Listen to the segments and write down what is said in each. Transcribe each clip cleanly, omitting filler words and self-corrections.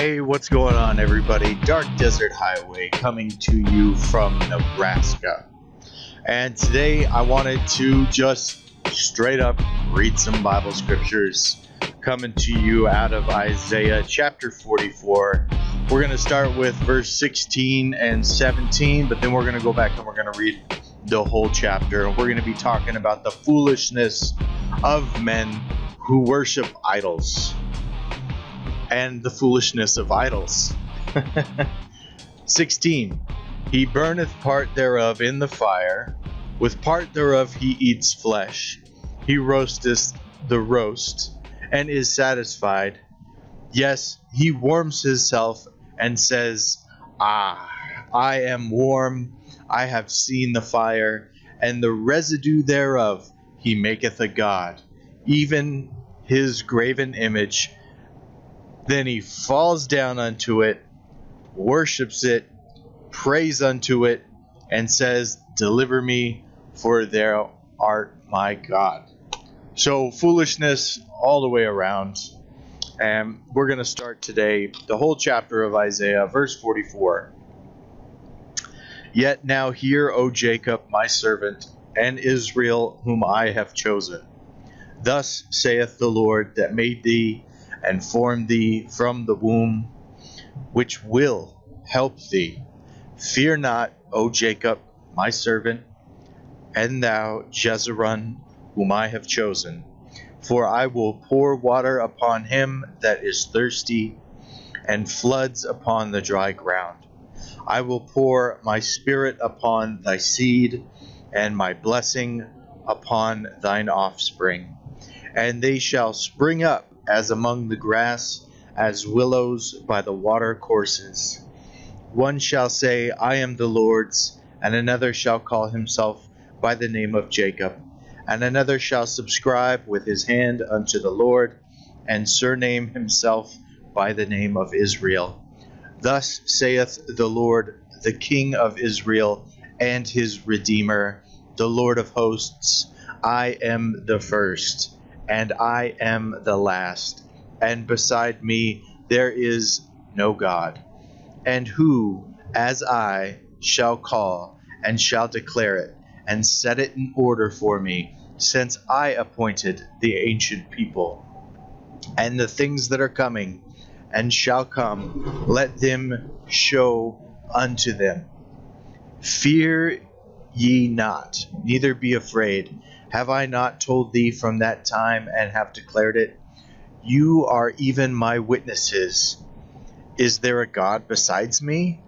Hey, what's going on, everybody? Dark Desert Highway coming to you from Nebraska. And today I wanted to just straight up read some Bible scriptures coming to you out of Isaiah chapter 44. We're going to start with verse 16 and 17, but then we're going to go back and we're going to read the whole chapter. And we're going to be talking about the foolishness of men who worship idols. And the foolishness of idols. 16. He burneth part thereof in the fire, with part thereof he eats flesh. He roasteth the roast, and is satisfied. Yes, he warms himself, and says, I am warm, I have seen the fire, and the residue thereof he maketh a god, even his graven image. Then he falls down unto it, worships it, prays unto it, and says, Deliver me, for thou art my God. So foolishness all the way around. And we're going to start today the whole chapter of Isaiah, verse 44. Yet now hear, O Jacob, my servant, and Israel, whom I have chosen. Thus saith the Lord that made thee, and formed thee from the womb, which will help thee. Fear not, O Jacob, my servant, and thou, Jezreel, whom I have chosen. For I will pour water upon him that is thirsty, and floods upon the dry ground. I will pour my spirit upon thy seed, and my blessing upon thine offspring. And they shall spring up as among the grass, as willows by the water courses. One shall say, I am the Lord's, and another shall call himself by the name of Jacob. And another shall subscribe with his hand unto the Lord, and surname himself by the name of Israel. Thus saith the Lord, the King of Israel, and his Redeemer, the Lord of hosts, I am the first, and I am the last, and beside me there is no God. And who, as I, shall call, and shall declare it, and set it in order for me, since I appointed the ancient people, and the things that are coming, and shall come, let them show unto them. Fear ye not, neither be afraid. Have I not told thee from that time, and have declared it? You are even my witnesses. Is there a God besides me?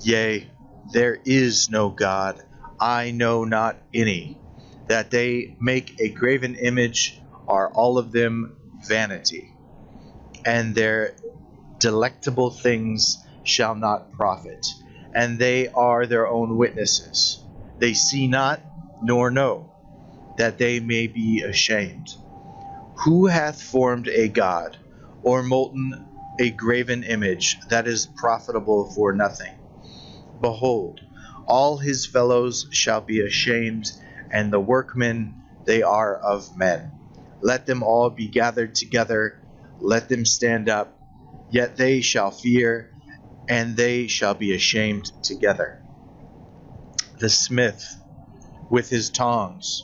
Yea, there is no God, I know not any. That they make a graven image are all of them vanity, and their delectable things shall not profit, and they are their own witnesses. They see not, nor know, that they may be ashamed. Who hath formed a god, or molten a graven image that is profitable for nothing? Behold, all his fellows shall be ashamed, and the workmen they are of men. Let them all be gathered together, let them stand up, yet they shall fear, and they shall be ashamed together. The smith with his tongs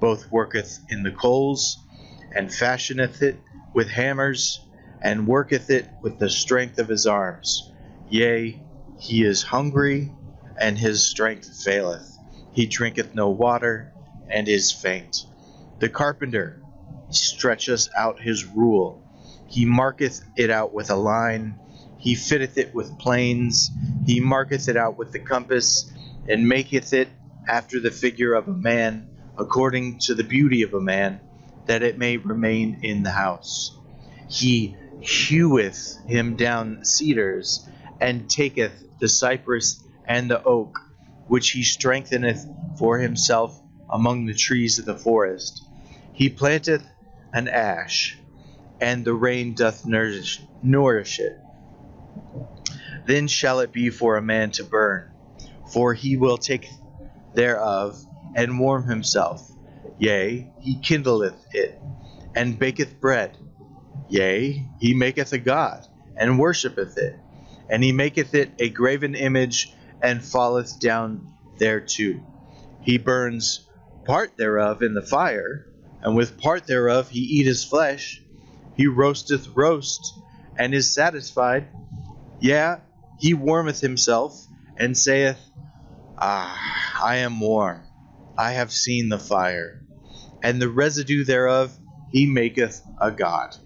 both worketh in the coals, and fashioneth it with hammers, and worketh it with the strength of his arms. Yea, he is hungry, and his strength faileth. He drinketh no water, and is faint. The carpenter stretcheth out his rule. He marketh it out with a line. He fitteth it with planes. He marketh it out with the compass, and maketh it after the figure of a man, according to the beauty of a man, that it may remain in the house. He heweth him down cedars, and taketh the cypress and the oak, which he strengtheneth for himself among the trees of the forest. He planteth an ash, and the rain doth nourish it. Then shall it be for a man to burn, for he will take thereof, and warm himself. Yea, he kindleth it, and baketh bread. Yea, he maketh a god, and worshippeth it. And he maketh it a graven image, and falleth down thereto. He burns part thereof in the fire, and with part thereof he eateth flesh. He roasteth roast, and is satisfied. Yea, he warmeth himself, and saith, I am warm. I have seen the fire. And the residue thereof he maketh a god,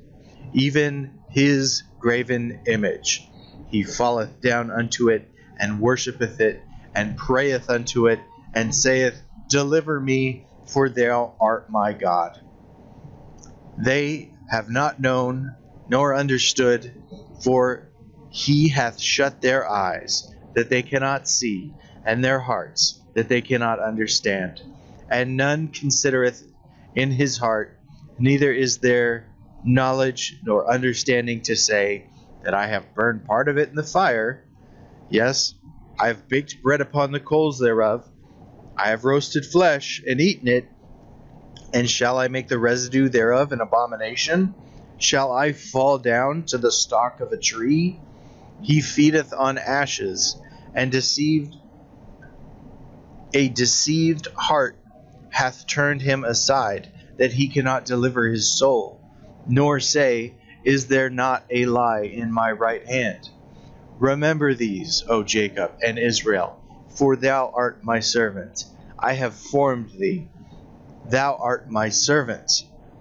even his graven image. He falleth down unto it, and worshippeth it, and prayeth unto it, and saith, Deliver me, for thou art my God. They have not known, nor understood, for he hath shut their eyes, that they cannot see, and their hearts, that they cannot understand. And none considereth in his heart, neither is there knowledge nor understanding to say, that I have burned part of it in the fire. Yes, I have baked bread upon the coals thereof. I have roasted flesh and eaten it. And shall I make the residue thereof an abomination? Shall I fall down to the stalk of a tree? He feedeth on ashes, and a deceived heart hath turned him aside, that he cannot deliver his soul, nor say, Is there not a lie in my right hand? Remember these, O Jacob and Israel, for thou art my servant. I have formed thee. Thou art my servant,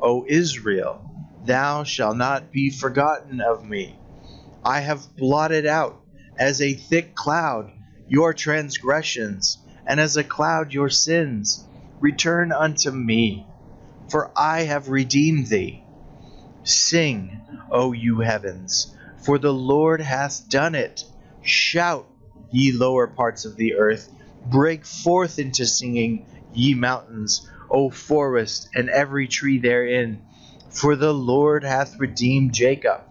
O Israel. Thou shalt not be forgotten of me. I have blotted out as a thick cloud your transgressions, and as a cloud your sins. Return unto me, for I have redeemed thee. Sing, O you heavens, for the Lord hath done it. Shout, ye lower parts of the earth. Break forth into singing, ye mountains, O forest, and every tree therein. For the Lord hath redeemed Jacob,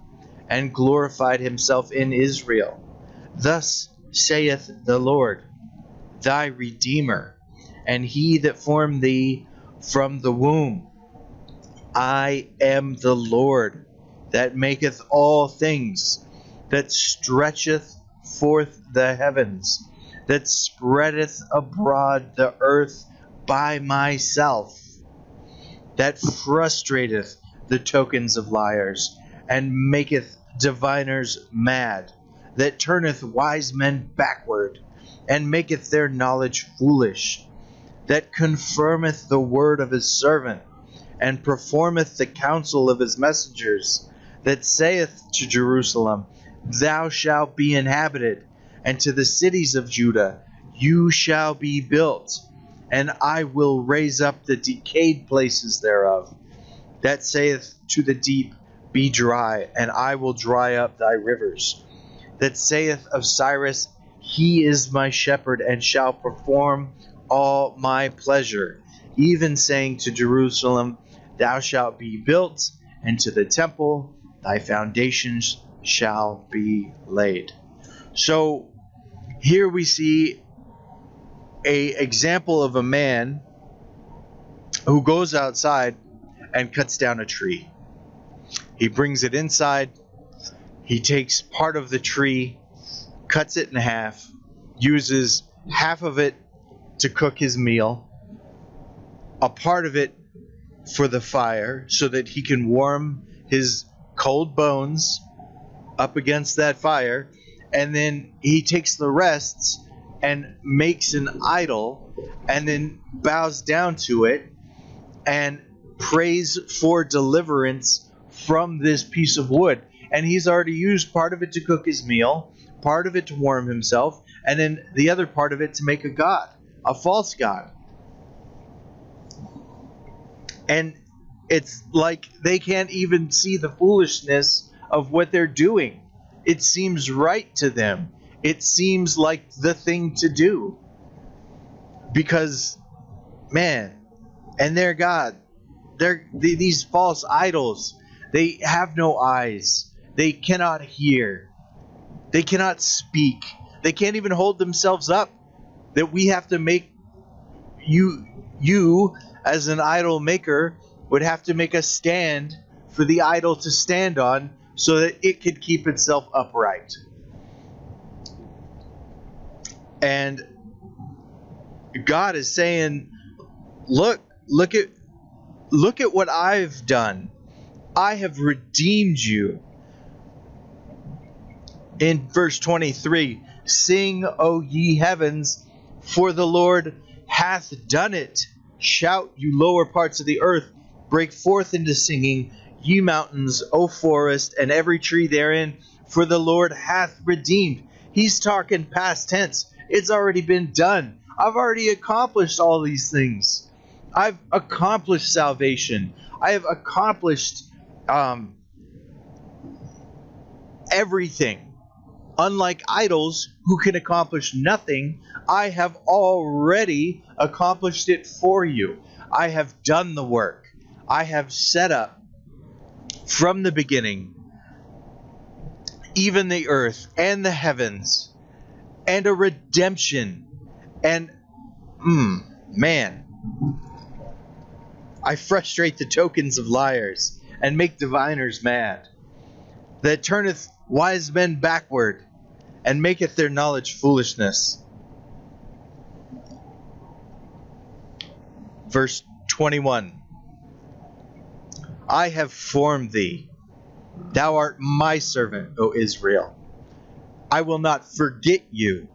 and glorified himself in Israel. Thus saith the Lord, thy Redeemer, and he that formed thee from the womb. I am the Lord, that maketh all things, that stretcheth forth the heavens, that spreadeth abroad the earth by myself, that frustrateth the tokens of liars, and maketh diviners mad, that turneth wise men backward, and maketh their knowledge foolish, that confirmeth the word of his servant, and performeth the counsel of his messengers, that saith to Jerusalem, Thou shalt be inhabited, and to the cities of Judah, You shall be built, and I will raise up the decayed places thereof, that saith to the deep, Be dry, and I will dry up thy rivers, that saith of Cyrus, He is my shepherd, and shall perform all my pleasure, even saying to Jerusalem, Thou shalt be built, and to the temple thy foundations shall be laid. So here we see a example of a man who goes outside and cuts down a tree. He brings it inside. He takes part of the tree, cuts it in half, uses half of it to cook his meal, a part of it for the fire so that he can warm his cold bones up against that fire, and then he takes the rests and makes an idol and then bows down to it and prays for deliverance from this piece of wood. And he's already used part of it to cook his meal, part of it to warm himself, and then the other part of it to make a god, a false god. And it's like they can't even see the foolishness of what they're doing. It seems right to them. It seems like the thing to do. Because, man, and their God, these false idols, they have no eyes. They cannot hear. They cannot speak. They can't even hold themselves up. That we have to make you as an idol maker would have to make a stand for the idol to stand on so that it could keep itself upright. And God is saying, look at what I've done. I have redeemed you. In verse 23, sing, O ye heavens, for the Lord hath done it. Shout, you lower parts of the earth. Break forth into singing, ye mountains, O forest, and every tree therein, for the Lord hath redeemed. He's talking past tense. It's already been done. I've already accomplished all these things. I've accomplished salvation. I have accomplished everything. Unlike idols who can accomplish nothing, I have already accomplished it for you. I have done the work. I have set up from the beginning even the earth and the heavens, and a redemption. And man, I frustrate the tokens of liars and make diviners mad, that turneth wise men backward and maketh their knowledge foolishness. Verse 21. I have formed thee. Thou art my servant, O Israel. I will not forget you.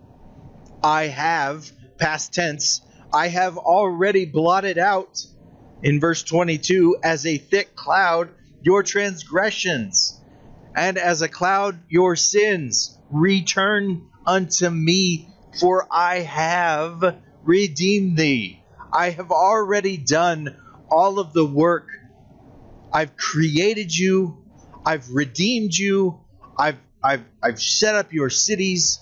I have, past tense, I have already blotted out, in verse 22, as a thick cloud, your transgressions, and as a cloud, your sins. Return unto me, for I have redeemed thee. I have already done all of the work. I've created you. I've redeemed you. I've set up your cities.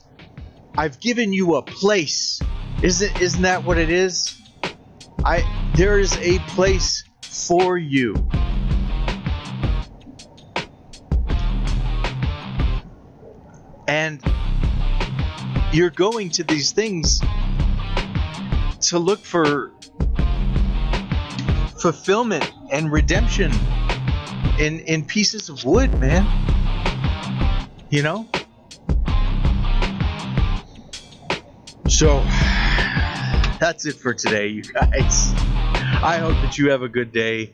I've given you a place. Isn't that what it is? There is a place for you. And you're going to these things to look for fulfillment and redemption in pieces of wood, man. You know? So that's it for today, you guys. I hope that you have a good day.